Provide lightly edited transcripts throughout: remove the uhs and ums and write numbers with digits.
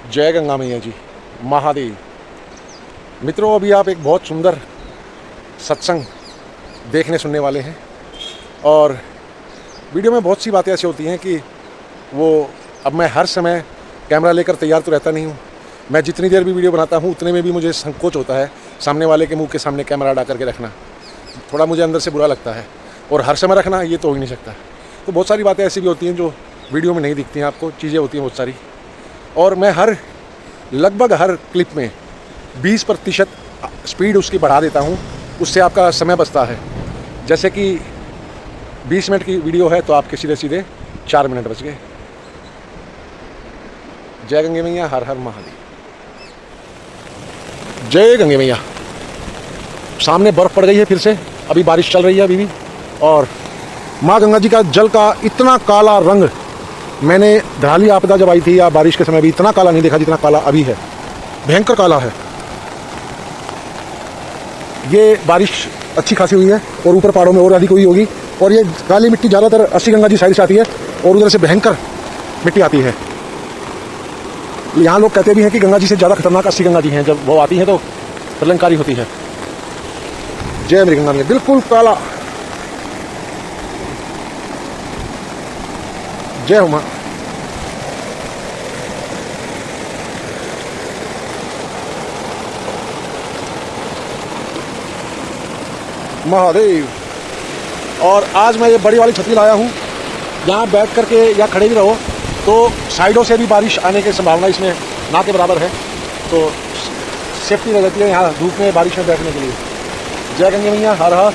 जय गंगा मैया जी, महादेव। मित्रों, अभी आप एक बहुत सुंदर सत्संग देखने सुनने वाले हैं और वीडियो में बहुत सी बातें ऐसी होती हैं कि अब मैं हर समय कैमरा लेकर तैयार तो रहता नहीं हूँ। मैं जितनी देर भी वीडियो बनाता हूँ उतने में भी मुझे संकोच होता है सामने वाले के मुंह के सामने कैमरा अड़ा करके रखना। थोड़ा मुझे अंदर से बुरा लगता है और हर समय रखना ये तो हो ही नहीं सकता। तो बहुत सारी बातें ऐसी भी होती हैं जो वीडियो में नहीं दिखती हैं आपको, चीज़ें होती हैं बहुत सारी। और मैं लगभग हर क्लिप में 20% स्पीड उसकी बढ़ा देता हूँ, उससे आपका समय बचता है। जैसे कि 20 मिनट की वीडियो है तो आपके सीधे सीधे 4 मिनट बच गए। जय गंगे मैया, हर हर महादेव। जय गंगे मैया। सामने बर्फ़ पड़ गई है फिर से, अभी बारिश चल रही है अभी भी। और माँ गंगा जी का जल का इतना काला रंग मैंने ढाली आपदा जब आई थी या बारिश के समय भी इतना काला नहीं देखा जितना काला अभी है। भयंकर काला है। ये बारिश अच्छी खासी हुई है और ऊपर पहाड़ों में और अधिक हुई होगी। और ये काली मिट्टी ज़्यादातर अस्सी गंगा जी साइड से आती है और उधर से भयंकर मिट्टी आती है। यहाँ लोग कहते भी हैं कि गंगा जी से ज़्यादा खतरनाक अस्सी गंगा जी हैं, जब वो आती हैं तो प्रलंकारी होती है। जय मेरी गंगा मैया। बिल्कुल काला। जय हो माँ। महादेव। और आज मैं ये बड़ी वाली छतरी लाया हूँ। यहाँ बैठ करके या खड़े भी रहो तो साइडों से भी बारिश आने की संभावना इसमें ना के बराबर है, तो सेफ्टी रह जाती है यहाँ धूप में बारिश में बैठने के लिए। जय गंगे मैया, हर हर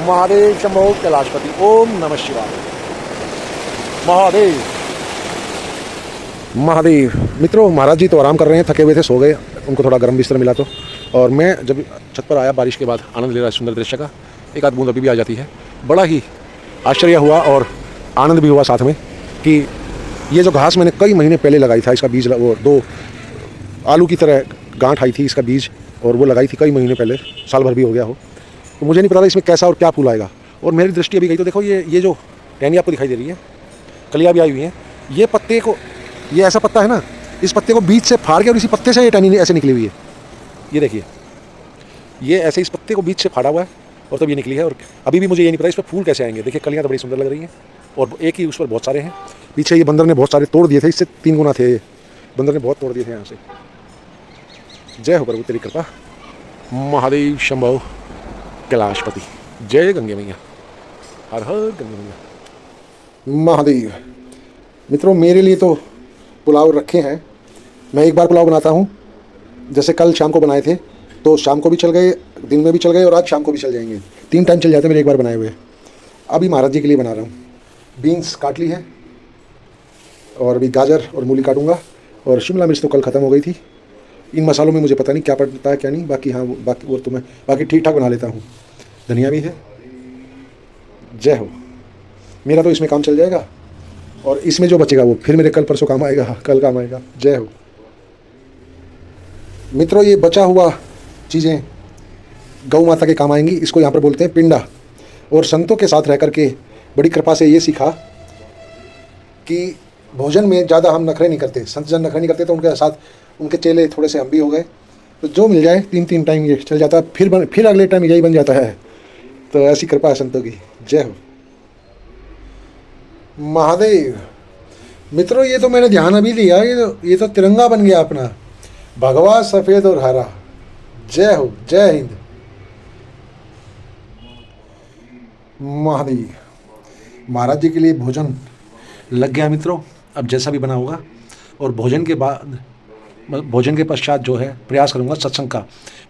महादेव शंभो कैलाशपति। ओम नमः शिवाय। महादेव महादेव। मित्रों, महाराज जी तो आराम कर रहे हैं, थके हुए थे, सो गए। उनको थोड़ा गर्म बिस्तर मिला तो। और मैं जब छत पर आया बारिश के बाद आनंद ले रहा सुंदर दृश्य का, एक आध बूंद अभी भी आ जाती है। बड़ा ही आश्चर्य हुआ और आनंद भी हुआ साथ में कि ये जो घास मैंने कई महीने पहले लगाई था, इसका बीज वो 2 आलू की तरह गांठ आई थी इसका बीज, और वो लगाई थी कई महीने पहले, साल भर भी हो गया हो। तो मुझे नहीं पता था इसमें कैसा और क्या फूल आएगा। और मेरी दृष्टि अभी गई तो देखो ये जो टहनी आपको दिखाई दे रही है, कलियाँ भी आई हुई हैं। ये पत्ते को, ये ऐसा पत्ता है ना, इस पत्ते को बीज से फाड़ के और इसी पत्ते से ये टहनी ऐसे निकली हुई है। ये देखिए, ये ऐसे इस पत्ते को बीज से फाड़ा हुआ है और तब ये निकली है। और अभी भी मुझे ये नहीं पता इस पर फूल कैसे आएंगे। देखिए कलियाँ तो बड़ी सुंदर लग रही हैं और एक ही उस पर बहुत सारे हैं। पीछे ये बंदर ने बहुत सारे तोड़ दिए थे, इससे 3 गुना थे। बंदर ने बहुत तोड़ दिए थे यहाँ से। जय हो प्रभु तेरी कृपा। महादेव शंभो कैलाशपति। जय गंगे मैया, हर हर गंगे मैया। महादेव। मित्रों, मेरे लिए तो पुलाव रखे हैं। मैं एक बार पुलाव बनाता हूँ, जैसे कल शाम को बनाए थे तो शाम को भी चल गए, दिन में भी चल गए और आज शाम को भी चल जाएंगे। 3 टाइम चल जाते हैं मेरे एक बार बनाए हुए। अभी महाराज जी के लिए बना रहा हूँ। बीन्स काट ली है और अभी गाजर और मूली काटूंगा। और शिमला मिर्च तो कल ख़त्म हो गई थी। इन मसालों में मुझे पता नहीं क्या पड़ता है क्या नहीं, बाकी हाँ बाकी वो तो मैं बाकी ठीक ठाक बना लेता हूँ। धनिया भी है। जय हो। मेरा तो इसमें काम चल जाएगा और इसमें जो बचेगा वो फिर मेरे कल परसों काम आएगा, कल काम आएगा। जय हो। मित्रों, ये बचा हुआ चीज़ें गौ माता के काम आएंगी। इसको यहाँ पर बोलते हैं पिंडा। और संतों के साथ रह करके बड़ी कृपा से ये सीखा कि भोजन में ज़्यादा हम नखरे नहीं करते। संत जन नखरे नहीं करते तो उनके साथ उनके चेले थोड़े से हम भी हो गए। तो जो मिल जाए 3 टाइम ये चल जाता है, फिर अगले टाइम यही बन जाता है। तो ऐसी कृपा है संतों की। जय हो। महादेव। मित्रों, ये तो मैंने ध्यान अभी दिया, ये तो तिरंगा बन गया अपना, भगवा सफ़ेद और हरा। जय हो। जय हिंद। महादेव। महाराज जी के लिए भोजन लग गया मित्रों। अब जैसा भी बना होगा, और भोजन के पश्चात जो है प्रयास करूंगा सत्संग का।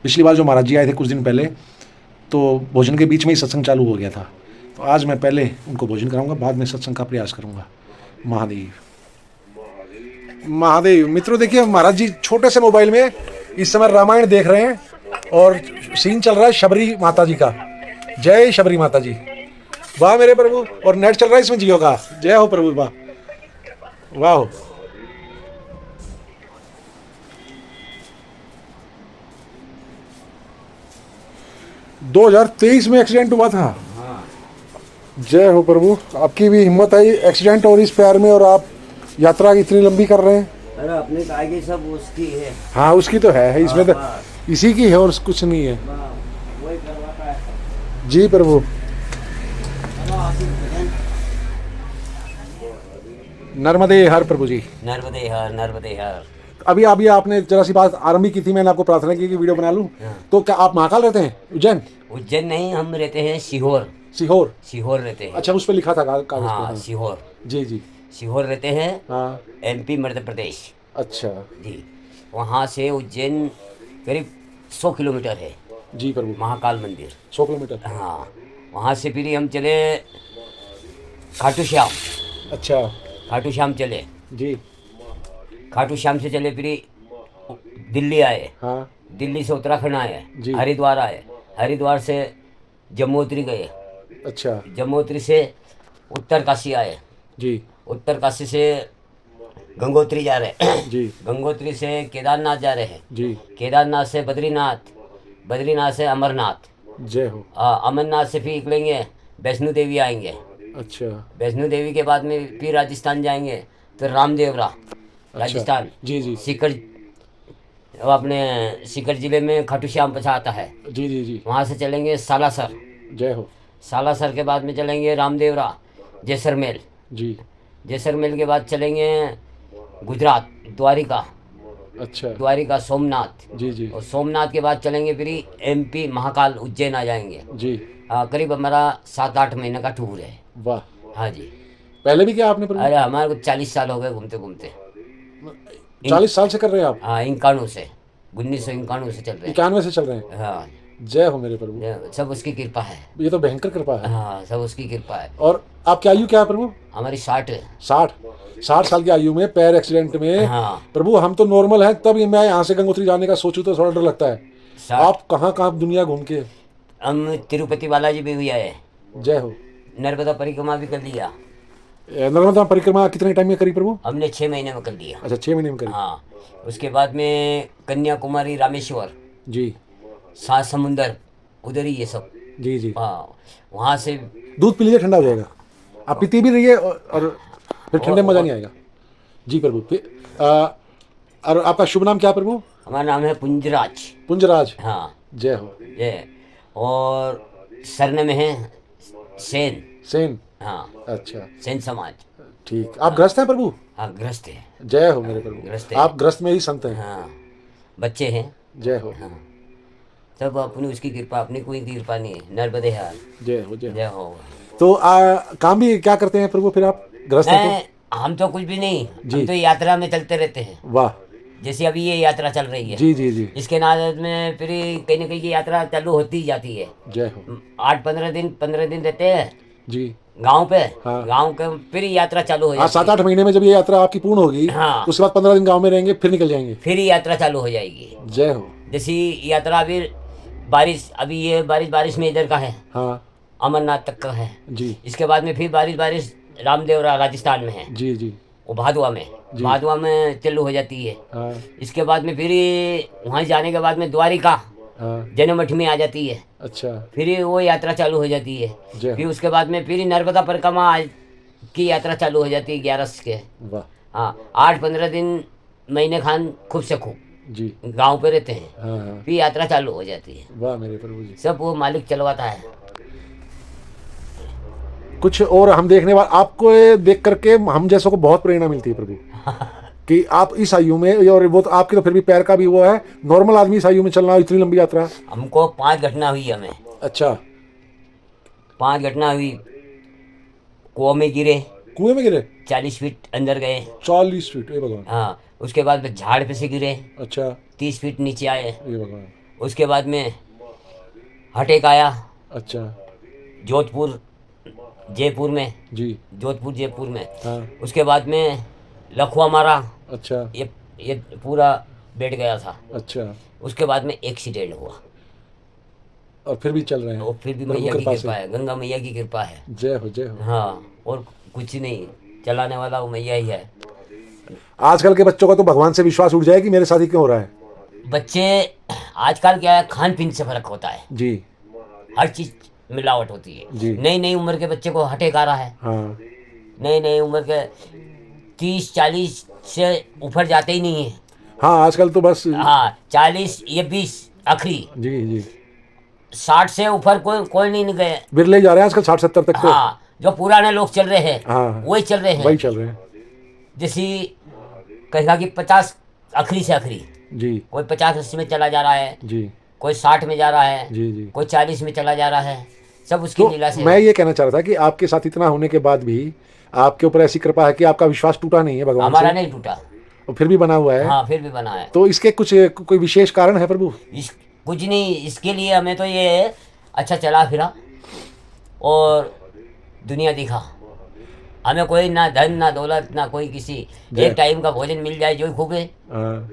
पिछली बार जो महाराज जी आए थे कुछ दिन पहले, तो भोजन के बीच में ही सत्संग चालू हो गया था। तो आज मैं पहले उनको भोजन कराऊंगा, बाद में सत्संग का प्रयास करूंगा। महादेव महादेव। मित्रों देखिए, महाराज जी छोटे से मोबाइल में इस समय रामायण देख रहे हैं और सीन चल रहा है शबरी माता जी का। जय शबरी माता जी। वाह मेरे प्रभु। और नेट चल रहा है इसमें जियो का। जय हो प्रभु। वाह वाह। 2023 में एक्सीडेंट हुआ था। जय हो प्रभु। आपकी भी हिम्मत आई एक्सीडेंट और इस प्यार में, और आप यात्रा इतनी लंबी कर रहे हैं। अरे अपने आगे सब उसकी है। हाँ उसकी तो है, इसमें तो इसी की है और कुछ नहीं है। वही करवाता है। जी प्रभु। नर्मदे हर प्रभु जी। नर्मदे हर, नर्मदे हर। अभी अभी आपने जरा सी बात आरंभ ही की थी, मैंने आपको प्रार्थना की कि वीडियो बना लूं। तो क्या आप महाकाल रहते हैं उज्जैन? उज्जैन नहीं, हम रहते हैं सीहोर। सीहोर। सीहोर रहते हैं। अच्छा उस पर लिखा था कागज पे। हाँ हाँ सीहोर। जी जी। सीहोर रहते हैं। हाँ एमपी मध्य प्रदेश। अच्छा जी। वहाँ से उज्जैन करीब 100 किलोमीटर है। जी प्रभु। महाकाल मंदिर 100 किलोमीटर। हाँ। वहाँ से फिर हम चले खाटू श्याम। अच्छा खाटू श्याम चले। जी। खाटू श्याम से चले फिर दिल्ली आए। हाँ दिल्ली से उत्तराखंड आए। जी। हरिद्वार आए। हरिद्वार से जम्मूतरी गए। अच्छा जम्मूतरी से उत्तर काशी आए। जी उत्तर काशी से गंगोत्री जा रहे हैं। जी गंगोत्री से केदारनाथ जा रहे हैं। जी। केदारनाथ से बद्रीनाथ। बद्रीनाथ से अमरनाथ। जय हो। अमरनाथ से फिर निकलेंगे वैष्णो देवी आएंगे। अच्छा वैष्णो देवी के बाद में फिर राजस्थान जाएंगे तो रामदेवरा राजस्थान। जी जी सीकर, अपने सीकर जिले में खाटू श्याम पछा आता है। जी जी जी। वहाँ से चलेंगे सालासर। जय हो। सालासर के बाद में चलेंगे रामदेवरा जैसलमेर। जी। जैसलमेर के बाद चलेंगे गुजरात द्वारिका। अच्छा द्वारिका सोमनाथ। जी जी और सोमनाथ के बाद चलेंगे फिर एमपी महाकाल उज्जैन आ जाएंगे। जी। करीब हमारा 7-8 महीने का टूर है। वाह। हाँ जी। पहले भी किया आपने प्रभु? अरे हमारे को 40 साल हो गए घूमते घूमते। 40 साल से कर रहे हैं आप? हाँ 91 से, 1991 से चल रहे हैं। 91 से चल रहे हैं। हाँ जय हो मेरे प्रभु। सब उसकी कृपा है। ये तो भयंकर कृपा है। हाँ सब उसकी कृपा है। और आपकी आयु क्या है प्रभु? हमारी 60 है। 60 साल की आयु में पैर एक्सीडेंट में। हाँ प्रभु हम तो नॉर्मल हैं, तब मैं यहाँ से गंगोत्री जाने का सोचूं तो थोड़ा डर लगता है। 60। आप कहाँ कहाँ दुनिया घूम के। हम तिरुपति बालाजी भी हुई है। जय हो। नर्मदा परिक्रमा भी कर लिया। नर्मदा परिक्रमा कितने टाइम में करी प्रभु? हमने 6 महीने में कर लिया। अच्छा 6 महीने में करी। हाँ उसके बाद में कन्याकुमारी रामेश्वर जी। 7 समुंदर उधर ही ये सब। जी जी। हाँ वहाँ से दूध पी लीजिए ठंडा हो जाएगा। आप पीती भी रहिए और फिर ठंडे में मजा नहीं आएगा। जी प्रभु। और आपका शुभ नाम क्या प्रभु? हमारा नाम है पुंजराज। पुंजराज। हाँ जय हो। ये और सरने में है सेन। सेन। हाँ अच्छा सेन समाज। ठीक। आप ग्रस्त हैं प्रभु? हाँ ग्रस्त है। जय हो मेरे प्रभु। ग्रस्त है। आप ग्रस्त में ही संत हैं। हाँ बच्चे हैं। जय हो। हाँ सब अपनी उसकी कृपा, अपनी कोई कृपा नहीं है। नर्मदे हार। जय हो जय हो। जय हो। तो काम भी क्या करते हैं प्रभु फिर आप? ग्रस्त हैं नहीं हम तो कुछ भी नहीं, जी। हम तो यात्रा में चलते रहते हैं। तो? वाह। जैसे अभी ये यात्रा चल रही है। जी जी जी। इसके नाद में फिर कहीं ना कहीं की यात्रा चालू होती ही जाती है। जय हो। 8-15 दिन 15 दिन रहते हैं जी। गांव पे। हाँ। गांव के फिर यात्रा चालू हो आज जाती 7-8 महीने में जब ये यात्रा आपकी पूर्ण होगी, हाँ। उसके बाद 15 दिन गांव में रहेंगे, फिर निकल जाएंगे। फिर ही यात्रा चालू हो जाएगी। जय हो। जैसी यात्रा अभी बारिश, अभी ये बारिश में इधर का है, हाँ अमरनाथ तक का है। जी इसके बाद में फिर बारिश रामदेवरा राजस्थान में है, जी जी। वो भादुआ में। जी। भादुआ में चालू हो जाती है। हाँ इसके बाद में फिर वहाँ जाने के बाद में द्वारिका हाँ। जन्मठ में आ जाती है। अच्छा फिर वो यात्रा चालू हो जाती है। जय फिर उसके बाद में फिर नर्मदा परिक्रमा की यात्रा चालू हो जाती है 11 के। वाह। हाँ 8-15 दिन महीने खान खूब से खूब जी। गांव पे रहते हैं। हाँ हाँ। फिर यात्रा चालू हो जाती है। वाह मेरे प्रभु जी। सब वो मालिक चलवाता है। कुछ और हम देखने वाले आपको ये देख करके हम जैसों को बहुत प्रेरणा मिलती है प्रभु कि आप इस आयु में, और वो तो आपके तो फिर भी पैर का भी वो है, नॉर्मल आदमी इस आयु में चलना, इतनी लंबी यात्रा। हमको 5 घटना हुई हमें। अच्छा 5 घटना हुई। कुआं में गिरे, कुएं में गिरे? 40 फीट अंदर गए। 40 फीट? ए भगवान। हाँ उसके बाद में झाड़ पे से गिरे, अच्छा 30 फीट नीचे आए। ए भगवान। उसके बाद में हटेक आया अच्छा जोधपुर जयपुर में। जी। जोधपुर जयपुर में। हाँ उसके बाद में लखुआ मारा। अच्छा ये पूरा बैठ गया था। अच्छा। उसके बाद में एक्सीडेंट हुआ। और फिर भी चल रहे हैं? और फिर भी प्रभु मैया की कृपा कृपा से। है, गंगा मैया की कृपा है। जय हो जय हो। हाँ और कुछ नहीं, चलाने वाला वो मैया ही है। आजकल के बच्चों का तो भगवान से विश्वास उठ जाए कि मेरे साथ ही क्यों हो रहा है। बच्चे आजकल क्या है, खान पीन से फर्क होता है। जी हर चीज मिलावट होती जी। है। नई नई उम्र के बच्चे को हटेक आ रहा है। हाँ नई नई उम्र के 30, 40, से ऊपर जाते ही नहीं है। हाँ आजकल तो बस हाँ 40 ये 20 आखिरी, जी जी 60 से ऊपर कोई नहीं गए। बिरले जा रहे हैं आजकल 60-70 तक तो। हाँ जो पुराने लोग चल रहे हैं हाँ वही चल रहे वही हैं। चल रहे हैं। जैसे कहेगा कि 50 आखिरी से आखिरी, जी कोई 50-80 में चला जा रहा है, जी कोई 60 में जा रहा है, जी जी। कोई 40 में चला जा रहा है। सब उसकी तो लीला से मैं है। ये कहना चाह रहा था कि आपके साथ इतना होने के बाद भी आपके ऊपर ऐसी कृपा है कि आपका विश्वास टूटा नहीं है भगवान हमारा से, नहीं टूटा। और फिर भी बना हुआ है। हाँ फिर भी बना है। तो इसके कुछ कोई विशेष कारण है प्रभु? इस कुछ नहीं, इसके लिए हमें तो ये अच्छा चला फिरा और दुनिया दिखा। हमें कोई ना धन ना दौलत ना कोई किसी, एक टाइम का भोजन मिल जाए जो ही खूब है, हाँ,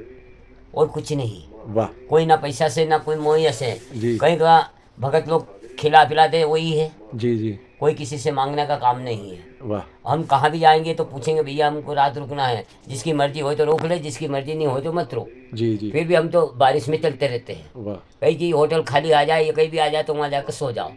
और कुछ नहीं। वाह कोई ना पैसा से ना कोई मुहैया से। जी। कहीं का भगत लोग खिला पिला दे वही है, जी जी कोई किसी से मांगने का काम नहीं है। वाह हम कहाँ भी जाएंगे तो पूछेंगे भैया हमको रात रुकना है, जिसकी मर्जी हो तो रोक ले, जिसकी मर्जी नहीं हो तो मत रोक। जी जी फिर भी हम तो बारिश में चलते रहते हैं। वाह कहीं की होटल खाली आ जाए या कहीं भी आ जाए तो वहाँ जाकर सो जाओ,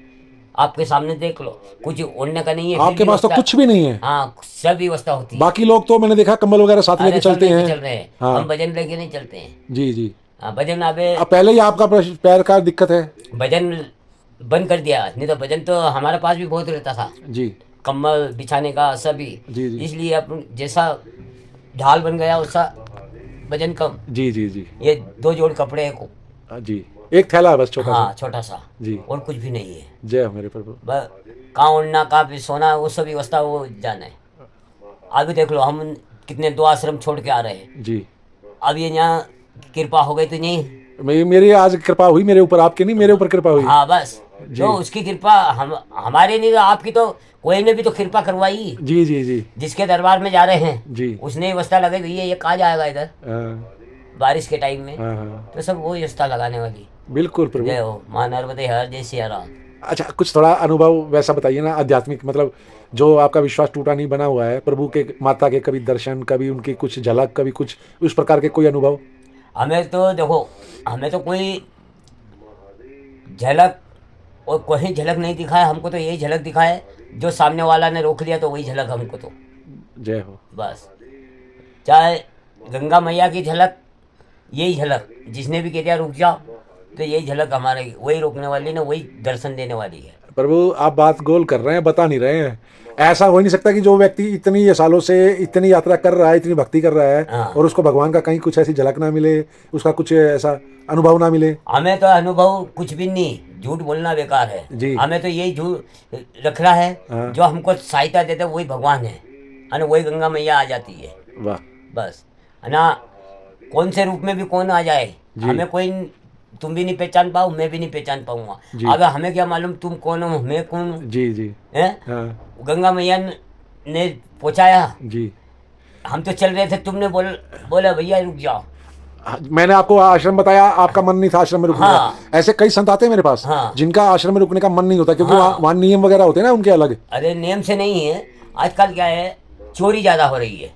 आपके सामने देख लो, कुछ ओढ़ने का नहीं है। फिर आपके भी पास तो व्यवस्था- कुछ भी नहीं है। हाँ सब व्यवस्था होती है। बाकी लोग तो मैंने देखा कंबल वगैरह साथ लेके अरे सब चलते लेके हैं। चल रहे हैं। हाँ। हम भजन लेके नहीं चलते हैं। जी जी। हाँ भजन अबे अब पहले ही आपका पैर का दिक्कत है। भजन बंद कर दिया, नहीं तो भजन तो हमारे पास भी बहुत रहता था, जी कम्बल बिछाने का सभी। जी जी इसलिए अपन जैसा ढाल बन गया वैसा वजन कम। जी जी जी ये 2 जोड़ कपड़े को, जी, एक थैला है बस छोटा हाँ सा। छोटा सा, जी और कुछ भी नहीं है। जय हो मेरे प्रभु। बस कहाँ उड़ना कहाँ पे सोना वो सब व्यवस्था वो जाने। अभी देख लो हम कितने 2 आश्रम छोड़ के आ रहे हैं। जी अब ये यहाँ कृपा हो गई तो नहीं। मेरी आज कृपा हुई मेरे ऊपर, आपकी नहीं, मेरे ऊपर कृपा हुई। हाँ बस जो उसकी कृपा हम हमारे नहीं तो आपकी तो कोई ने भी तो कृपा करवाई। जी जी जी जिसके दरबार में जा रहे हैं जी उसने व्यवस्था लगाई, भैया ये कहाँ जाएगा इधर हाँ बारिश के टाइम में, हाँ हाँ, तो सब वो व्यवस्था लगाने वाली। बिल्कुल प्रभु। जय हो माँ नर्मदे हर जय सिया राम। अच्छा कुछ थोड़ा अनुभव वैसा बताइए ना, आध्यात्मिक, मतलब जो आपका विश्वास टूटा नहीं बना हुआ है, प्रभु के माता के कभी दर्शन, कभी उनकी कुछ झलक, कभी कुछ उस प्रकार के कोई अनुभव? हमें तो देखो, हमें तो कोई झलक और कोई झलक नहीं दिखाया, हमको तो यही झलक दिखाए जो सामने वाला ने रोक लिया तो वही झलक हमको तो जय हो। बस। चाहे गंगा मैया की झलक, यही झलक जिसने भी कह दिया रुक जाओ तो यही झलक हमारे वही रोकने वाली ना, वही दर्शन देने वाली है। प्रभु आप बात गोल कर रहे हैं, बता नहीं रहे हैं। ऐसा हो ही नहीं सकता कि जो व्यक्ति इतनी ये सालों से इतनी यात्रा कर रहा है, इतनी भक्ति कर रहा है, हाँ। और उसको भगवान का कहीं कुछ ऐसी झलक ना मिले, उसका कुछ ऐसा अनुभव ना मिले। हमें तो अनुभव कुछ भी नहीं, झूठ बोलना बेकार है जी। हमें तो यही झूठ रखना है। हाँ। जो हमको सहायता देते वही भगवान है, और वही गंगा मैया आ जाती है। वाह बस है ना, कौन से रूप में भी कौन आ जाए, हमें कोई, तुम भी नहीं पहचान पाओ मैं भी नहीं पहचान जी। पाऊंगा। अब हमें क्या मालूम तुम कौन हो मैं कौन हूँ, जी जी है? हाँ गंगा मैया ने पहुँचाया, जी। हम तो चल रहे थे, तुमने बोला भैया रुक जाओ। मैंने आपको आश्रम बताया, आपका मन नहीं था आश्रम में रुकने हाँ। का। ऐसे कई संत आते हैं मेरे पास, हाँ। जिनका आश्रम में रुकने का मन नहीं होता, क्योंकि हाँ। वहाँ नियम वगैरह होते हैं ना उनके अलग। अरे नियम से नहीं है, आजकल क्या है चोरी ज़्यादा हो रही है,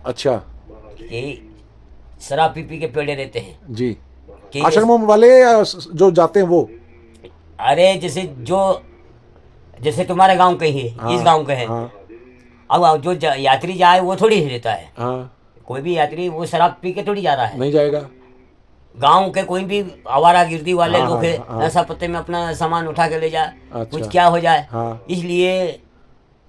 अच्छा कि शराब पी के पेड़े रहते हैं जी। कि आश्रमों वाले या जो जाते हैं वो? अरे जैसे तुम्हारे गांव के ही है, हाँ, इस गांव के हैं। हाँ अब जो यात्री जाए वो थोड़ी रहता है, हाँ कोई भी यात्री वो शराब पी के थोड़ी जा रहा है। नहीं जाएगा। गांव के कोई भी आवारा गिरदी वाले हाँ, लोग है, हाँ, हाँ। नशा पत्ते में अपना सामान उठा के ले जाए, अच्छा। कुछ क्या हो जाए। हाँ। इसलिए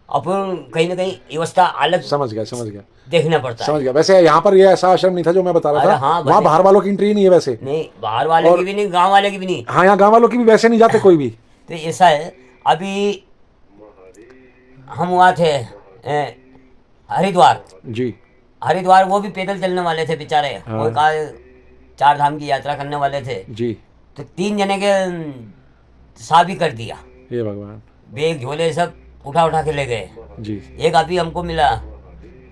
अपन कहीं ना कहीं व्यवस्था अलग समझ गया देखना पड़ता है। समझ गया। वैसे यहाँ पर ये ऐसा आश्रम नहीं था जो मैं बता रहा अरे था। हाँ, वहाँ बस- बाहर वालों की एंट्री नहीं है वैसे। नहीं बाहर वाले की भी नहीं, गांव वाले की भी नहीं। हाँ यहाँ गांव वालों की भी वैसे नहीं जाते कोई भी। तो ऐसा है, अभी हम वहाँ थे हरिद्वार। जी हरिद्वार वो भी पैदल चलने वाले थे बेचारे, हाँ। कोई कहा 4 धाम की यात्रा करने वाले थे, जी। तो 3 जने के शादी कर दिया, ये भगवान। बैग झोले सब उठा के ले गए। जी एक अभी हमको मिला,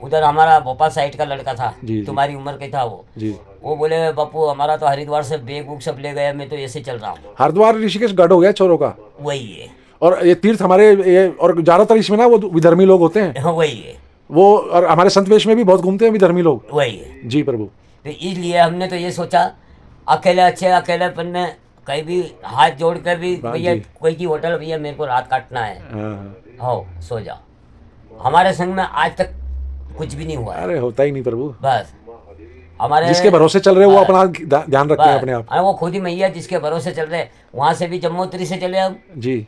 उधर हमारा भोपाल साइड का लड़का था, जी। तुम्हारी उम्र का था वो। जी। वो बोले बापू हमारा तो हरिद्वार से बैग वूग सब ले गया, मैं तो ऐसे चल रहा हूँ। हरिद्वार ऋषिकेश गढ़ हो गया छोरों का। वही है और ये तीर्थ हमारे और ज्यादातर इसमें ना वो विधर्मी लोग होते हैं वही है वो, और हमारे संत वेश में भी बहुत घूमते हैं विधर्मी लोग। वही है। जी प्रभु। तो इसलिए हमने तो ये सोचा अकेलेपन में कहीं भी हाथ जोड़ कर भी, वाह भैया जी। कोई की होटल, भैया मेरे को रात काटना है, हाँ हो सो जाओ। हमारे संग में आज तक कुछ भी नहीं हुआ है। अरे होता ही नहीं प्रभु, बस हमारे जिसके भरोसे चल रहे हैं वो बस, अपना ध्यान रखते हैं अपने आप। अरे वो खुद ही मैया जिसके भरोसे चल रहे, वहाँ से भी जम्मूतरी से चले हम, जी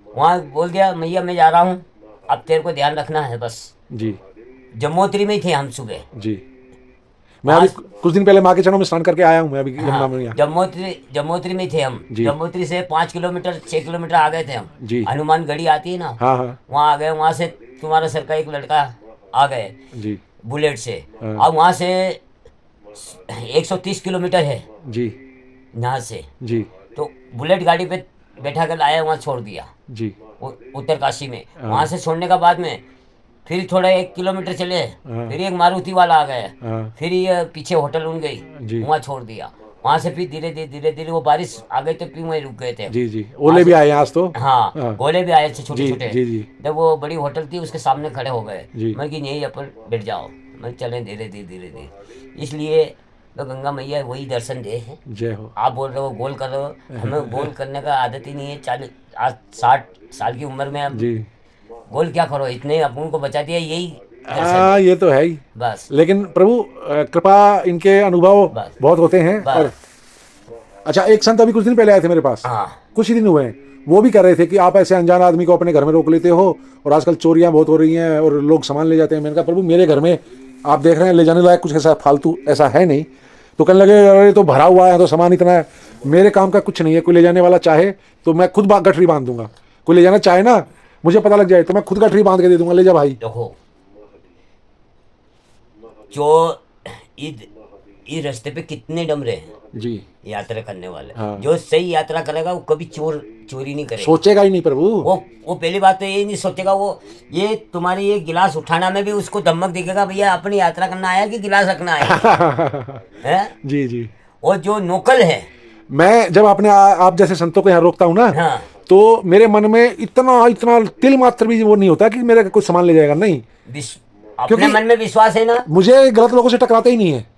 वहाँ बोल दिया मैया मैं जा रहा हूँ, अब तेरे को ध्यान रखना है बस। जी जम्मूतरी में ही थे हम सुबह। जी। मैं अभी कुछ दिन पहले माँ के चरणों में स्नान करके आया हूँ, मैं अभी यमुना में यहाँ। जम्मूतरी में थे हम। जी। जम्मूतरी से 5 किलोमीटर 6 किलोमीटर आ गए थे हम। जी। हनुमान गढ़ी आती है ना, हाँ हाँ वहाँ आ गए। वहाँ से तुम्हारा सर का एक लड़का आ गए जी बुलेट से। हाँ। अब वहाँ से 130 किलोमीटर है जी यहाँ से, जी तो बुलेट गाड़ी पे बैठा कर लाया, वहाँ छोड़ दिया जी उत्तरकाशी में। वहाँ से छोड़ने का बाद में फिर थोड़ा 1 किलोमीटर चले, हाँ। फिर एक मारुति वाला आ गया, हाँ फिर ये पीछे होटल उन जी। गई, वहाँ छोड़ दिया। वहाँ से फिर धीरे धीरे वो बारिश आ गई तो फिर वहीं रुक गए थे। जी जी। ओले भी आए हैं आज तो। हाँ, हाँ। गोले भी आए थे छोटे जी छोटे। जी जी जब वो बड़ी होटल थी उसके सामने खड़े हो गए, जी। मैं कि यही अपन बैठ जाओ, मैं चले धीरे धीरे। इसलिए तो गंगा मैया वही दर्शन दे हैं। जय हो। आप बोल रहे हो गोल कर रहे हो, हमें गोल करने का आदत ही नहीं है। 40 आज 60 साल की उम्र में अब जी गोल क्या करो, इतने अपन को बचा दिया, यही दर्शन हाँ है। ये तो है ही। बस लेकिन प्रभु कृपा, इनके अनुभव बस। बहुत होते हैं। बस। और अच्छा, एक संत अभी कुछ दिन पहले आए थे मेरे पास, हाँ कुछ ही दिन हुए हैं, वो भी कह रहे थे कि आप ऐसे अनजान आदमी को अपने घर में रोक लेते हो और आजकल चोरियां बहुत हो रही हैं और लोग सामान ले जाते हैं। मैंने कहा प्रभु मेरे घर में आप देख रहे हैं ले जाने लायक कुछ ऐसा फालतू ऐसा है नहीं। तो कहने लगे अरे तो भरा हुआ है, तो सामान इतना है। मेरे काम का कुछ नहीं है, कोई ले जाने वाला चाहे तो मैं खुद गठरी बांध दूंगा। कोई ले जाना चाहे ना, मुझे पता लग जाए तो मैं खुद गठरी बांध के दे दूंगा, ले जा भाई। देखो जो इस रास्ते पे कितने डमरे हैं जी यात्रा करने वाले। हाँ। जो सही यात्रा करेगा वो कभी चोरी नहीं करेगा। सोचेगा ही नहीं प्रभु। वो पहली बात तो ये नहीं सोचेगा, वो ये तुम्हारी ये गिलास उठाना में भी उसको धमक दिखेगा, भैया अपनी यात्रा करना आया कि गिलास रखना आया है? जी जी। और जो नोकल है, मैं जब अपने आप जैसे संतों को यहाँ रोकता हूँ ना, हाँ, तो मेरे मन में इतना इतना तिल मात्र भी वो नहीं होता कि मेरा कुछ सामान ले जाएगा, नहीं। अपने मन में विश्वास है ना, मुझे गलत लोगों से टकराते ही नहीं है।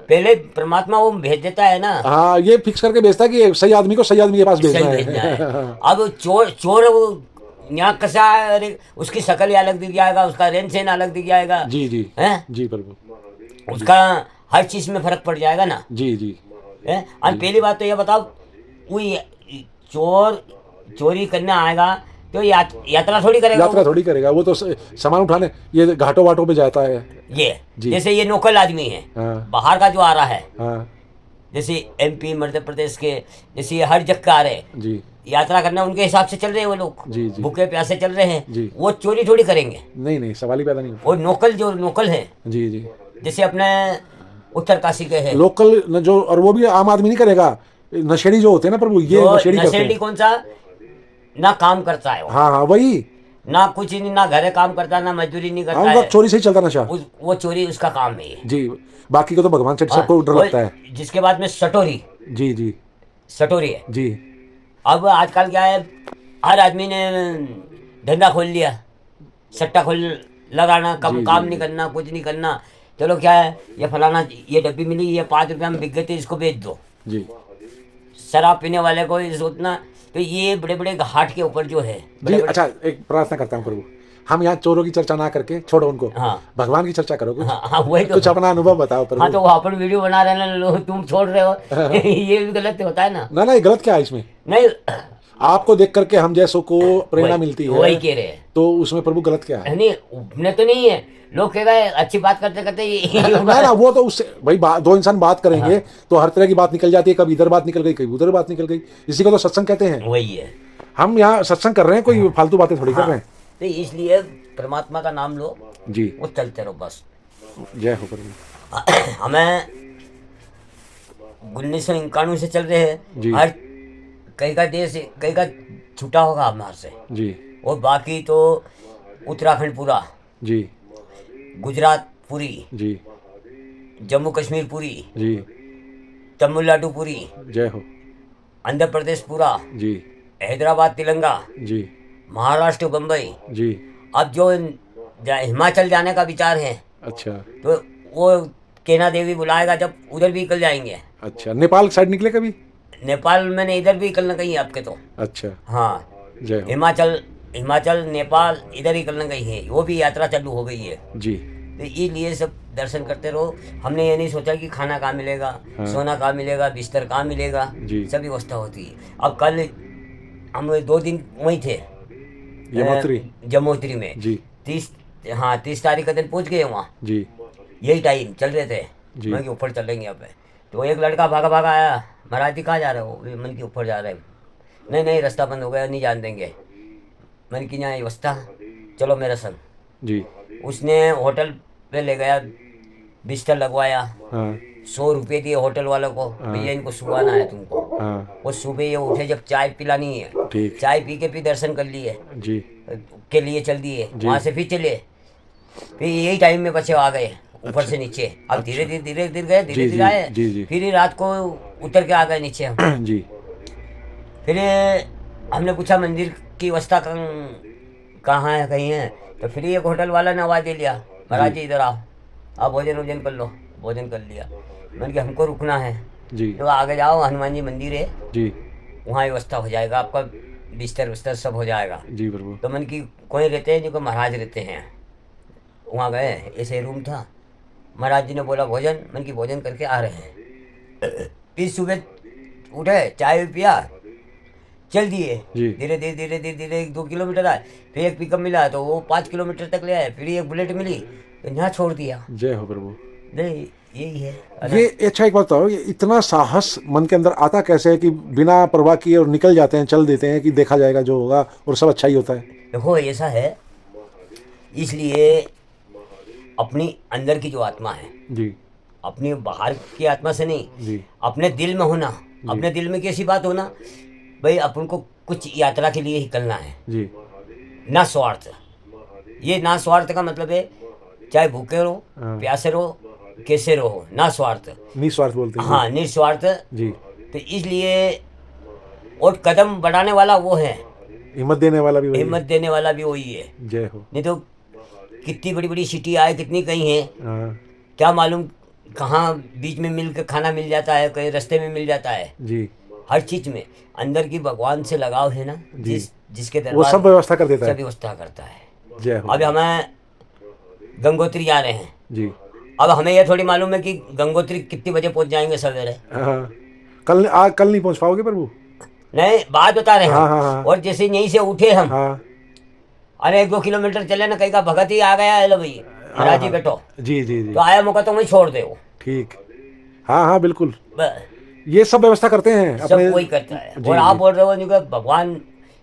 पहले परमात्मा वो भेज देता है ना। हाँ, ये फिक्स करके भेजता है कि सही आदमी को सही आदमी के पास भेजना है। अब चोर यहाँ कसा, अरे उसकी शक्ल ही अलग दिख जाएगा, उसका रेन सेन अलग दिख जाएगा। जी जी है जी प्रभु। उसका हर चीज में फर्क पड़ जाएगा ना। जी जी है? और पहली बात तो ये बताओ, कोई चोर चोरी करने आएगा तो यात्रा थोड़ी करेगा। यात्रा थोड़ी करेगा, वो तो सामान उठाने ये घाटों वाटों पे जाता है। ये जी। जैसे ये नोकल आदमी है, हाँ बाहर का जो आ रहा है, हाँ जैसे MP मध्य प्रदेश के, जैसे ये हर जगह आ रहे जी यात्रा करना, उनके हिसाब से चल रहे हैं वो लोग। जी जी। भूखे प्यासे चल रहे हैं, जी। वो चोरी थोड़ी करेंगे। नहीं नहीं, सवाल ही पैदा नहीं होता। वो नोकल जो नोकल है, जी जी। जैसे अपने उत्तरकाशी के है, लोकल जो, और वो भी आम आदमी नहीं करेगा, नशेड़ी जो होते हैं ना प्रभु, ये जो नशेड़ी करते नशेड़ी हैं। कौन सा, ना काम करता है वो, हाँ हाँ वही। ना कुछ नहीं, ना घरे काम करता, ना मजदूरी नहीं हाँ, करता उनका है। चोरी से ही चलता नशा। वो चोरी उसका काम है ये। जी, बाकी को तो भगवान से सबको डर और लगता है। जिसके बाद में सटोरी, जी जी सटोरी है। जी अब आजकल क्या है, हर आदमी ने धंधा खोल लिया, सट्टा खोल लगाना, काम नहीं करना, कुछ नहीं करना। चलो क्या है, ये फलाना ये डब्बी मिली, ये 5 रुपया में बिक गई थी, इसको बेच दो। जी शराब पीने वाले को ये सोचना, तो ये बड़े बड़े घाट के ऊपर जो है जी। अच्छा, एक प्रार्थना करता हूँ प्रभु, हम यहाँ चोरों की चर्चा ना करके छोड़ो उनको, हाँ। भगवान की चर्चा करो कुछ। हाँ वही तो। कुछ अपना अनुभव बताओ प्रभु। हाँ तो वो अपन वीडियो बना रहे हैं ना, लोग तुम छोड़ रहे हो ये भी गलत होता है ना। ना ये गलत क्या है इसमें? नहीं, आपको देख करके हम जैसों को प्रेरणा मिलती है, वही कह रहे हैं। तो उसमें प्रभु गलत क्या है? नहीं, उपने तो नहीं है, लोग कह रहे अच्छी बात करते करते ना ना, वो तो उससे भाई दो इंसान बात करेंगे तो हर तरह की बात निकल जाती है, कभी इधर बात निकल गई, कभी उधर बात निकल गई। इसी को तो सत्संग कहते हैं। वही है, हम यहाँ सत्संग कर रहे हैं, कोई फालतू बातें थोड़ी कर रहे हैं। तो इसलिए परमात्मा का नाम लो जी, वो चलते रहो बस। जय हो प्रभु। हमें 1991 से चल रहे जी। हैं, हर कहीं का देश कहीं का छूटा होगा हमारे से, जी और बाकी तो उत्तराखंड पूरा, जी गुजरात पूरी, जी जम्मू कश्मीर पूरी, जी, तमिलनाडु पूरी, जय हो आंध्र प्रदेश पूरा, जी हैदराबाद तेलंगा, जी महाराष्ट्र बम्बई। जी। अब जो हिमाचल जाने का विचार है, अच्छा तो वो केना देवी बुलाएगा, जब उधर भी निकल जाएंगे। अच्छा, नेपाल साइड निकले कभी? नेपाल में नहीं, इधर भी निकलना कहीं आपके तो। अच्छा, हाँ, जय हो। हिमाचल हिमाचल नेपाल इधर ही करने गई है, वो भी यात्रा चालू हो गई है। जी तो इसलिए सब दर्शन करते रहो। हमने ये नहीं सोचा कि खाना कहाँ मिलेगा, सोना कहाँ मिलेगा, बिस्तर कहाँ मिलेगा, जी। सब व्यवस्था होती है। अब कल हम 2 दिन वहीं थे यमुनोत्री। जमुनोत्री में। जी 30 तारीख का दिन पहुंच गए वहाँ। जी यही टाइम चल रहे थे, जी। मन के ऊपर चलेंगे अब। तो एक लड़का भागा भागा आया, महाराज जी कहाँ जा रहे हो? मन के ऊपर जा रहे हैं। नहीं नहीं, रास्ता बंद हो गया, नहीं जान देंगे। मन की यहाँ व्यवस्था, चलो मेरे संग। जी। उसने होटल पे ले गया, बिस्तर लगवाया, हाँ 100 रुपये दिए होटल वालों को, भैया इनको सुबहाना है तुमको। हाँ वो सुबह ये उठे, जब चाय पिलानी है, ठीक। चाय पी के फिर दर्शन कर लिए, जी के लिए चल दिए, वहाँ से फिर चले। फिर यही टाइम में बच्चे आ गए ऊपर से नीचे। अब धीरे धीरे गए, धीरे धीरे आए। जी। फिर ही रात को उतर के आ गए नीचे हम। जी फिर हमने पूछा मंदिर की व्यवस्था कहाँ है, कहीं है? तो फिर एक होटल वाला ने आवाज़ दे लिया, महाराज जी इधर आओ, आप भोजन कर लो। भोजन कर लिया। मैंने कहा हमको रुकना है। जी तो आगे जाओ, हनुमान जी मंदिर है, जी वहाँ व्यवस्था हो जाएगा, आपका बिस्तर विस्तर सब हो जाएगा। जी प्रभु। तो मन की कोई रहते हैं जिनको महाराज रहते हैं, वहाँ गए, ऐसे रूम था। महाराज जी ने बोला भोजन, मन की भोजन करके आ रहे हैं। फिर सुबह उठे, चाय पिया, चल दिए। जी। धीरे धीरे 1-2 किलोमीटर आए, फिर एक पिकअप मिला तो वो 5 किलोमीटर तक ले आए। फिर एक बुलेट मिली तो यहाँ छोड़ दिया। जय हो प्रभु। नहीं यही है। ये अच्छा एक बात बताओ, ये इतना साहस मन के अंदर आता कैसे है कि बिना परवाह किए और निकल जाते हैं, चल देते हैं कि देखा जाएगा जो होगा और सब अच्छा ही होता है? देखो ऐसा है, इसलिए अपनी अंदर की जो आत्मा है, जी अपनी बाहर की आत्मा से नहीं, जी अपने दिल में होना। अपने दिल में कैसी बात होना, भाई अपन को कुछ यात्रा के लिए ही करना है, जी ना स्वार्थ। ये ना स्वार्थ का मतलब है, चाहे भूखे रहो, हाँ। प्यासे रहो, कैसे रहो, ना स्वार्थ। निस्वार्थ बोलते हैं। हाँ, निस्वार्थ। जी। तो इसलिए और कदम बढ़ाने वाला वो है, हिम्मत देने वाला भी वही है। हिम्मत देने वाला भी वही है। जय हो। नहीं तो कितनी बड़ी बड़ी सिटी आए, कितनी कहीं है, हाँ क्या मालूम कहाँ बीच में मिल के खाना मिल जाता है, कहीं रास्ते में मिल जाता है। जी। हर चीज में अंदर की भगवान से लगाव है ना, जिसके वो दरबार सब व्यवस्था कर देता सब है। व्यवस्था करता है। जय हो। अब हमें गंगोत्री जा रहे हैं, जी। अब हमें यह थोड़ी मालूम है कि गंगोत्री कितने बजे पहुंच जाएंगे सवेरे। हाँ कल नहीं पहुंच पाओगे प्रभु? नहीं, बात बता रहे हैं। हाँ, हाँ, हाँ। और जैसे यहीं से उठे हम, हाँ अरे 1-2 किलोमीटर चले ना, कहीं का भगत ही आ गया है, लो भाई महाराज जी हाँ। बैठो, जी जी जी तो आया मौका तो वहीं छोड़ दे वो। ठीक। हाँ हाँ बिल्कुल, बस, ये सब व्यवस्था करते हैं सब वही करता है। जी, और आप जी। बोल रहे हो जो कि भगवान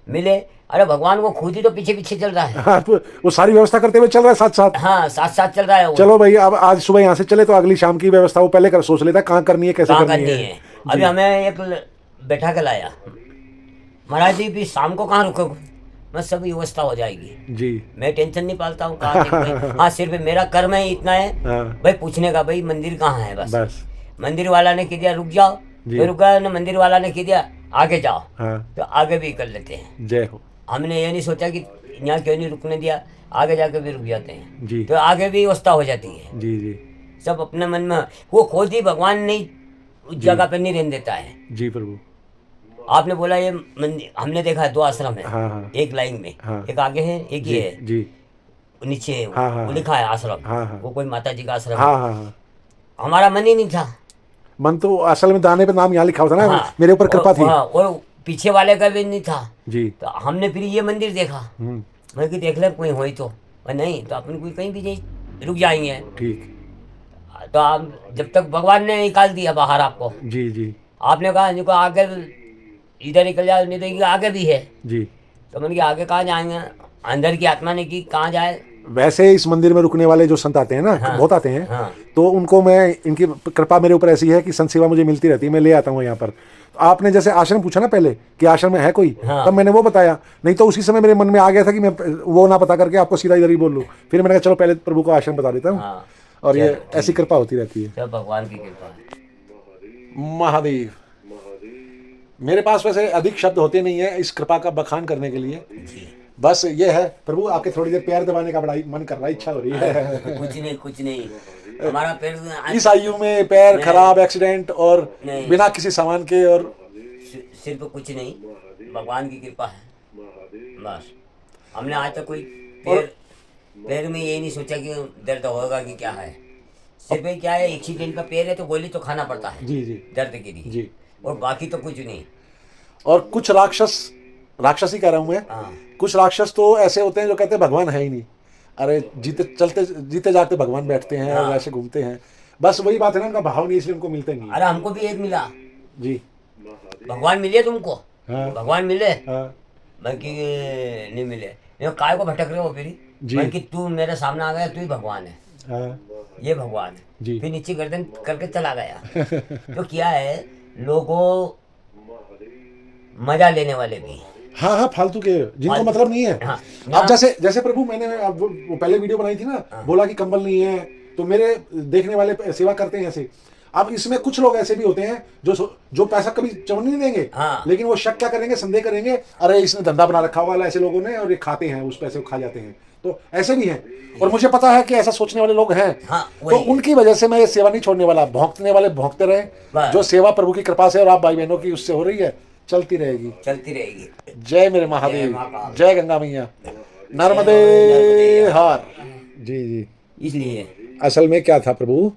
मिले, अरे भगवान वो खुद ही तो पीछे पीछे चल रहा है। हाँ वो सारी व्यवस्था करते हुए चल रहा है साथ साथ। हाँ, साथ साथ चल रहा है वो। चलो भाई, अब आज सुबह यहाँ से चले तो अगली शाम की व्यवस्था वो पहले कर सोच लेता है कहाँ करनी है, कैसे कहाँ करनी करनी है। अभी हमें एक बैठा के लाया, महाराज जी भी शाम को कहाँ रुकोगे? मैं सब व्यवस्था हो जाएगी जी। मैं टेंशन नहीं पालता हूँ कहाँ की। हाँ, सिर्फ मेरा कर्म है इतना है, हाँ भाई पूछने का, भाई मंदिर कहाँ है, बस। बस। मंदिर वाला ने कह दिया रुक जाओ, जी। तो रुका ना, मंदिर वाला ने कह दिया आगे जाओ, हाँ तो आगे भी कर लेते हैं। जय हो। हमने ये नहीं सोचा कि यहाँ क्यों नहीं रुकने दिया, आगे जाके भी रुक जाते हैं, जी तो आगे भी व्यवस्था हो जाती है। जी जी सब अपने मन में, वो खुद ही भगवान नहीं उस जगह पे नहीं रहने देता है। जी प्रभु। आपने बोला ये मंदिर, हमने देखा है 2 आश्रम है, हाँ हाँ एक लाइन में, हाँ। एक आगे है, एक जी ये है, जी नीचे है, हाँ, हाँ, वो लिखा है आश्रम। हाँ, हाँ। वो कोई माता जी का आश्रम हाँ है। हाँ हाँ। हमारा मन ही नहीं था। मन तो असल में दाने पे नाम यहाँ लिखा होता ना, हाँ, मेरे ऊपर कृपा थी। और पीछे वाले का भी नहीं था। जी। तो हमने फिर ये मंदिर देखा, हम्म। मैं कि देख ले कोई हो तो, और नहीं तो अपन कोई कहीं भी नहीं रुक जाएंगे। ठीक। तो आप जब तक भगवान ने निकाल दिया बाहर आपको, जी जी आपने कहा इनको आगे इधर निकल जाओ, नहीं तो ये आगे भी है। जी। तो मैंने कहा आगे कहाँ जाएंगे, अंदर की आत्मा ने की कहाँ जाए। वैसे इस मंदिर में रुकने वाले जो संत आते हैं ना, हाँ, बहुत आते हैं, हाँ। तो उनको मैं, इनकी कृपा मेरे ऊपर ऐसी है कि संत सेवा मुझे मिलती रहती है, मैं ले आता हूँ यहाँ पर। तो आपने जैसे आश्रम पूछा ना पहले कि आश्रम में है कोई, हाँ। तब मैंने वो बताया, नहीं तो उसी समय मेरे मन में आ गया था कि मैं वो ना पता करके आपको सीधा इधर ही बोल लूँ। फिर मैंने कहा चलो पहले प्रभु को आश्रम बता देता हूँ। हाँ, और ये चलो, ऐसी कृपा होती रहती है। सब भगवान की कृपा है। महादेव। मेरे पास वैसे अधिक शब्द होते नहीं है इस कृपा का बखान करने के लिए, जी। बस ये है प्रभु आपके थोड़ी देर पैर दबाने का बड़ा मन कर रहा है, इच्छा हो रही है। कुछ नहीं हमारा पैर इस आयु में पैर खराब, एक्सीडेंट और नहीं। बिना किसी सामान के, और सिर्फ कुछ नहीं, भगवान की कृपा है बस। हमने आज तक कोई पैर में ये नहीं सोचा कि दर्द होगा कि क्या है। सिर्फ ये क्या है, एक्सीडेंट का पैर है तो गोली तो खाना पड़ता है जी जी दर्द के लिए जी। और बाकी तो कुछ नहीं। और कुछ राक्षस ही कह रहा हूँ मैं, हाँ कुछ राक्षस तो ऐसे होते हैं जो कहते हैं भगवान है ही नहीं। अरे जीते जागते भगवान बैठते हैं और ऐसे घूमते हैं। बस वही बात है ना, उनका भाव नहीं, इसलिए उनको मिलते नहीं। अरे हमको भी एक मिला जी। भगवान मिले तुमको। हाँ भगवान मिले हाँ बल्कि नहीं मिले। ये काय को भटक रहे हो फिर जी। बल्कि तू मेरे सामने आ गया, तू ही भगवान है, हाँ ये भगवान है। जी। फिर नीचे गर्दन करके चला गया। तो क्या है, लोगों मजा लेने वाले भी। हाँ हाँ, फालतू के जिनको फालतू- मतलब नहीं है। हाँ, अब जैसे प्रभु, मैंने अब वो पहले वीडियो बनाई थी ना, बोला कि कंबल नहीं है, तो मेरे देखने वाले सेवा करते हैं ऐसे। अब इसमें कुछ लोग ऐसे भी होते हैं जो पैसा कभी चवन्नी नहीं देंगे, हाँ। लेकिन वो शक क्या करेंगे, संदेह करेंगे, अरे इसने धंधा बना रखा हुआ है ऐसे लोगों ने, और ये खाते हैं उस पैसे को खा जाते हैं। तो ऐसे भी हैं, और मुझे पता है कि ऐसा सोचने वाले लोग हैं। हाँ, तो वही। उनकी वजह से मैं ये सेवा नहीं छोड़ने वाला। भौंकने वाले भौंकते रहे, बस। जो सेवा प्रभु की कृपा से और आप भाई बहनों की उससे हो रही है, चलती रहेगी। चलती रहेगी। जय मेरे महादेव, जय महाकाल। जय गंगा मैया, नर्मदे नर्मदे हार। जी जी। इसलिए असल में क्या था प्रभु,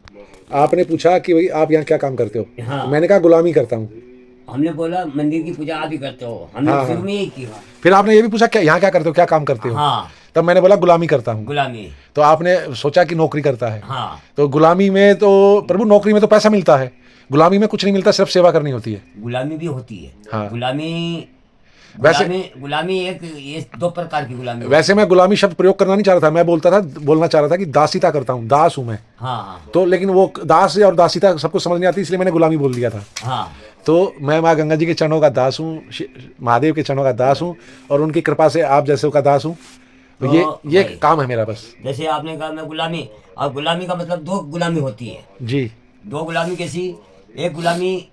आपने पूछा कि भाई आप यहाँ क्या काम करते हो। हाँ। मैंने कहा गुलामी करता हूँ। हमने बोला मंदिर की पूजा आप ही करते हो, हमने हाँ, शुरू में यही किया। फिर आपने ये भी पूछा क्या यहाँ क्या करते हो, क्या काम करते हो। हाँ, तब मैंने बोला गुलामी करता हूँ। गुलामी। तो आपने सोचा कि नौकरी करता है। हाँ, तो गुलामी में तो प्रभु, नौकरी में तो पैसा मिलता है, गुलामी में कुछ नहीं मिलता, सिर्फ सेवा करनी होती है। गुलामी भी होती है। हाँ। गुलामी गुलामी एक, ये दो प्रकार की गुलामी। वैसे मैं गुलामी शब्द प्रयोग करना नहीं चाह रहा था, मैं बोलना चाह रहा था कि दासीता करता हूँ, दास हूँ मैं। हाँ हाँ तो लेकिन वो दास और दासीता सबको समझ नहीं आती, इसलिए मैंने गुलामी बोल दिया था। हाँ। तो मैं माँ गंगा जी के चरणों का दास हूँ, महादेव के चरणों का दास हूँ, और उनकी कृपा से आप जैसे का दास हूँ। तो ये भाई, काम है मेरा बस। जैसे आपने कहा मैं गुलामी, और गुलामी का मतलब दो गुलामी होती है। जी दो गुलामी कैसी, एक गुलामी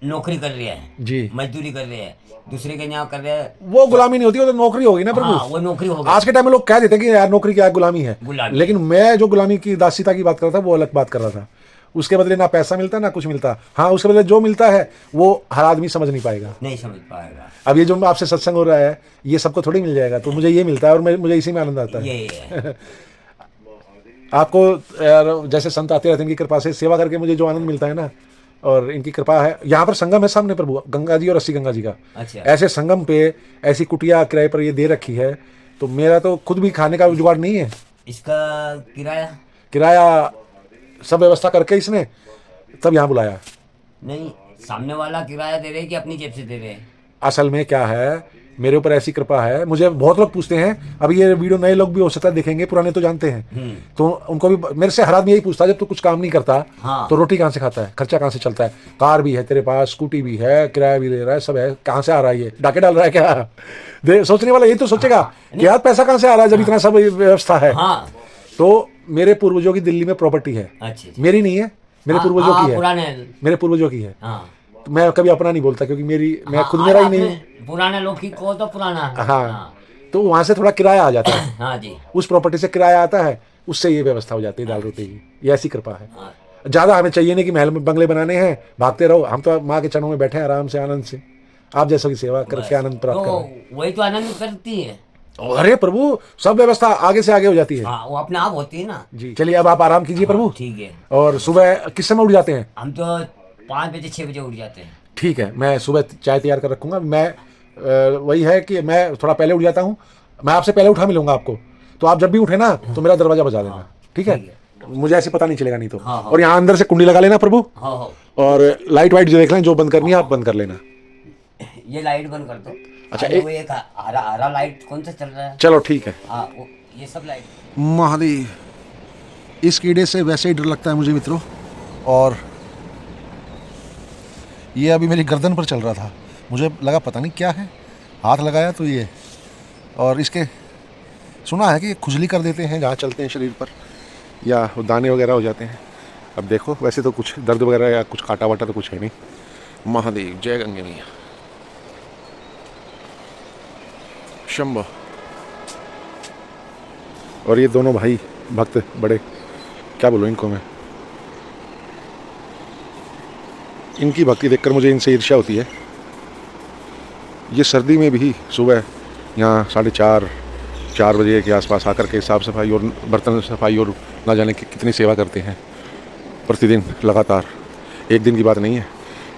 नौकरी कर रही है, जी। मजदूरी कर रहे हैं, दूसरे के यहाँ कर रहे हैं, वो गुलामी नहीं होती, वो तो नौकरी होगी ना प्रभु। हाँ, वो नौकरी हो गई। आज के टाइम में लोग कह देते हैं कि यार नौकरी क्या है, गुलामी है। गुलामी। लेकिन मैं जो गुलामी की दासीता की बात कर रहा था, वो अलग बात कर रहा था। उसके बदले ना पैसा मिलता ना कुछ मिलता। हाँ, उसके बदले जो मिलता है वो हर आदमी समझ नहीं पाएगा। नहीं समझ पाएगा। अब ये जो आपसे सत्संग हो रहा है, ये सबको थोड़ी मिल जाएगा। तो मुझे ये मिलता है, और मुझे इसी में आनंद आता है। ये है। आपको यार जैसे संत आते रहते हैं, इनकी कृपा से सेवा करके मुझे जो आनंद मिलता है ना, और इनकी कृपा है। यहाँ पर संगम है सामने प्रभु, गंगा जी और अस्सी गंगा जी का। अच्छा। ऐसे संगम पे ऐसी कुटिया किराए पर ये दे रखी है, तो मेरा तो खुद भी खाने का जुगाड़ नहीं है। इसका किराया किराया सब व्यवस्था करके इसने तब यहाँ बुलाया। नहीं, सामने वाला किराया दे रहे कि अपनी जेब से दे रहे हैं? असल में क्या है, मेरे ऊपर ऐसी कृपा है। मुझे बहुत लोग पूछते हैं, अभी ये वीडियो नए लोग भी हो सकता है देखेंगे, पुराने तो जानते हैं। तो उनको भी, मेरे से हर आदमी यही पूछता है, जब तू कुछ काम नहीं करता हाँ। तो रोटी कहाँ से खाता है, खर्चा कहाँ से चलता है, कार भी है तेरे पास, स्कूटी भी है, किराया भी ले रहा है, सब है, कहाँ से आ रहा है ये, डाके डाल रहा है क्या। सोचने वाला ये तो सोचेगा कि यार पैसा कहाँ से आ रहा है जब इतना सब व्यवस्था है। हाँ। तो मेरे पूर्वजों की दिल्ली में प्रॉपर्टी है। अच्छा। मेरी नहीं है, मेरे पूर्वजों की है। पुराने। मेरे पूर्वजों की है। हाँ। तो मैं कभी अपना नहीं बोलता, क्योंकि मैं खुद मेरा ही नहीं हूँ। पुराने लोग की को तो पुराना है। हाँ, तो वहां से थोड़ा किराया आ जाता है। हाँ जी। उस प्रॉपर्टी से किराया आता है, उससे ये व्यवस्था हो जाती है दाल रोटी की। ये ऐसी कृपा है। हाँ। ज्यादा हमें चाहिए नहीं कि महल में बंगले बनाने हैं, भागते रहो। हम तो माँ के चरणों में बैठे हैं आराम से, आनंद से, आप जैसों की सेवा करके आनंद प्राप्त तो करें। वही तो आनंद करती है। अरे प्रभु, सब व्यवस्था आगे से आगे हो जाती है। हाँ, वो अपने आप होती है ना। जी, चलिए अब आप आराम कीजिए प्रभु। ठीक है। और सुबह किस समय उठ जाते हैं? हम तो 5 बजे 6 बजे उठ जाते हैं। ठीक है, मैं सुबह चाय तैयार कर रखूंगा। मैं वही है कि मैं थोड़ा पहले उठ जाता हूँ। मैं आपसे पहले उठा मिलूंगा आपको, तो आप जब भी उठे ना तो मेरा दरवाजा बजा देना। ठीक है, मुझे ऐसे पता नहीं चलेगा नहीं तो। हाँ। और यहाँ अंदर से कुंडी लगा लेना प्रभु। हाँ हाँ। और लाइट वाइट जो देख लें, जो बंद करनी है आप बंद कर लेना। ये लाइट बंद कर दो। अच्छा, वो एक हरा हरा लाइट कौन सा चल रहा है? चलो ठीक है। हाँ, ये सब लाइट। महादेव, इस कीड़े से वैसे ही डर लगता है मुझे मित्रों। और ये अभी मेरी गर्दन पर चल रहा था, मुझे लगा पता नहीं क्या है, हाथ लगाया तो ये, और इसके सुना है कि ये खुजली कर देते हैं जहाँ चलते हैं शरीर पर, या दाने वगैरह हो जाते हैं। अब देखो, वैसे तो कुछ दर्द वगैरह या कुछ काटा वाटा तो कुछ है नहीं। महादेव, जय गंगे मैया, शंभो। और ये दोनों भाई भक्त, बड़े क्या बोलूँ इनको मैं, इनकी भक्ति देखकर मुझे इनसे ईर्ष्या होती है। ये सर्दी में भी सुबह यहाँ 4:30 बजे के आसपास आकर के साफ़ सफाई और बर्तन सफाई और ना जाने की कितनी सेवा करते हैं प्रतिदिन लगातार। एक दिन की बात नहीं है।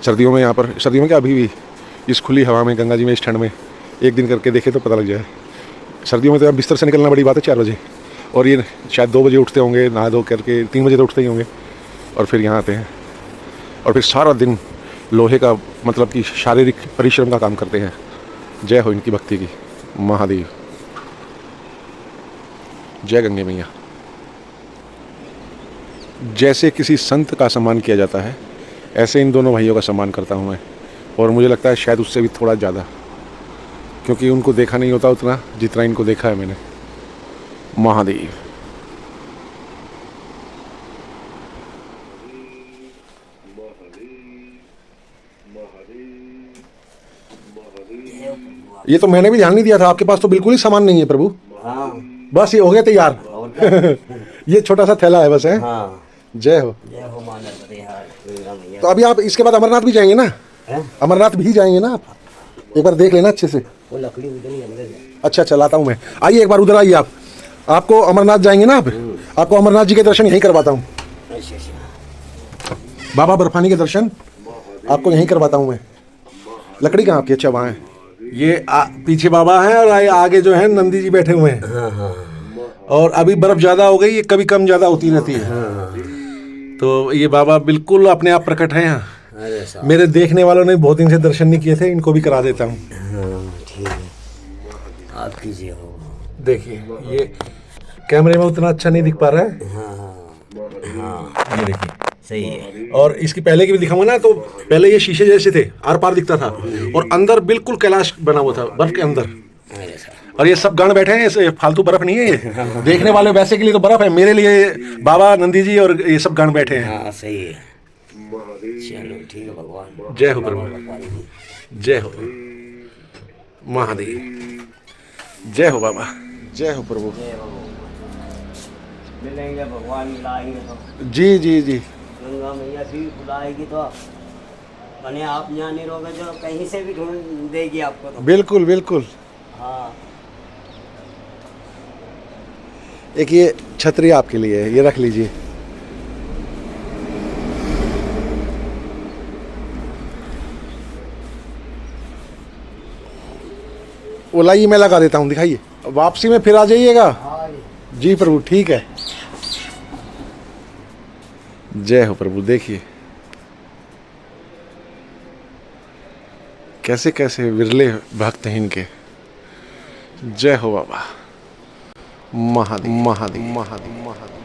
सर्दियों में यहाँ पर, सर्दियों में क्या, अभी भी इस खुली हवा में गंगा जी में इस ठंड में एक दिन करके देखे तो पता लग जाए। सर्दियों में तो यहाँ बिस्तर से निकलना बड़ी बात है 4 बजे, और ये शायद 2 बजे उठते होंगे, नहा धो करके 3 बजे तो उठते ही होंगे, और फिर यहाँ आते हैं और फिर सारा दिन लोहे का मतलब कि शारीरिक परिश्रम का काम करते हैं। जय हो इनकी भक्ति की। महादेव, जय गंगे मैया। जैसे किसी संत का सम्मान किया जाता है, ऐसे इन दोनों भाइयों का सम्मान करता हूँ मैं, और मुझे लगता है शायद उससे भी थोड़ा ज़्यादा, क्योंकि उनको देखा नहीं होता उतना जितना इनको देखा है मैंने। महादेव। ये तो मैंने भी ध्यान नहीं दिया था, आपके पास तो बिल्कुल ही सामान नहीं है प्रभु। हाँ बस ये हो गया तैयार। ये छोटा सा थैला है बस, है। हाँ। जय हो। जय हो मानव परिहार। तो अभी आप इसके बाद अमरनाथ भी जाएंगे ना? अमरनाथ भी जाएंगे ना आप? एक बार देख लेना अच्छे से। वो लकड़ी उधर ही अंदर है। अच्छा अच्छा, लाता हूँ मैं। आइए एक बार उधर आइए आप। आपको अमरनाथ जाएंगे ना आप? आपको अमरनाथ जी के दर्शन यहीं करवाता हूँ। बाबा बर्फानी के दर्शन आपको यहीं करवाता हूँ मैं। लकड़ी कहाँ आपकी? अच्छा वहाँ है। ये पीछे बाबा हैं और आगे जो है नंदी जी बैठे हुए हैं। और अभी बर्फ ज़्यादा हो गई, ये कभी कम ज़्यादा होती रहती है। तो ये बाबा बिल्कुल अपने आप प्रकट हैं यहाँ। मेरे देखने वालों ने बहुत दिन से दर्शन नहीं किए थे, इनको भी करा देता हूँ। ठीक है, आप कीजिए। हो देखिए, ये कैमरे में उतना अच्छा नहीं दिख पा रहा है। हाँ, ये देखिए, सही है। और इसकी पहले की भी दिखाऊंगा ना, तो पहले ये शीशे जैसे थे, आर पार दिखता था, और अंदर बिल्कुल कैलाश बना हुआ था बर्फ के अंदर। और ये सब गण बैठे हैं, ऐसे फालतू बर्फ नहीं है ये। देखने वाले वैसे के लिए तो बर्फ है, मेरे लिए बाबा नंदी जी और ये सब गण बैठे हैं। हाँ सही है। चलो ठीक है भगवान। जय हो प्रभु। जय हो महादेव। जय हो बाबा। जय हो प्रभु। मिलेंगे भगवान, मिलाएंगे तो। जी जी जी। गंगा मैया भी बुलाएगी तो बने आप यहाँ नहीं रहोगे जो कहीं से भी ढूंढ देगी आपको तो। बिल्कुल बिल्कुल। हाँ। एक ये छतरी आपके लिए है, ये रख लीजिए। वो लाइए, मैं लगा देता हूँ, दिखाइए। वापसी में फिर आ जाइएगा। जी प्रभु, ठीक है। जय हो प्रभु। देखिए कैसे कैसे विरले भक्त हैं इनके। जय हो बाबा। महादेव महादेव महादेव महादेव।